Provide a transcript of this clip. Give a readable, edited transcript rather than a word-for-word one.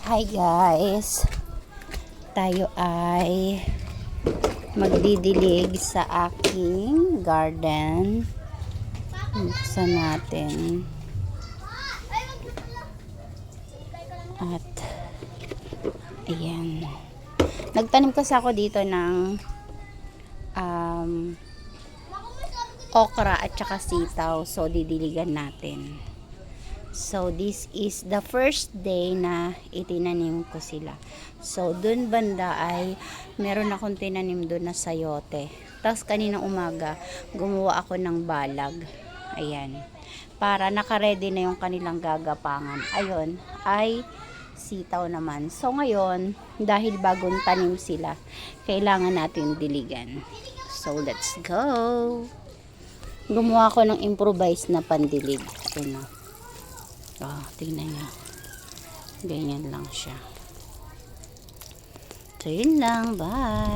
Hi guys, tayo ay magdidilig sa aking garden. Buksan natin. At ayan, nagtanim kasi ako dito ng okra at saka sitaw, so didiligan natin. So this is the first day na itinanim ko sila. So dun banda ay meron akong tinanim dun na sayote. Tapos kaninang umaga gumawa ako ng balag. Ayan. Para naka-ready na yung kanilang gagapangan. Ayun ay sitaw naman. So ngayon, dahil bagong tanim sila, kailangan natin diligan. So let's go. Gumawa ako ng improvised na pandilig. Ayun o. Tingnan nyo. Ganyan lang siya. So, yun lang. Bye!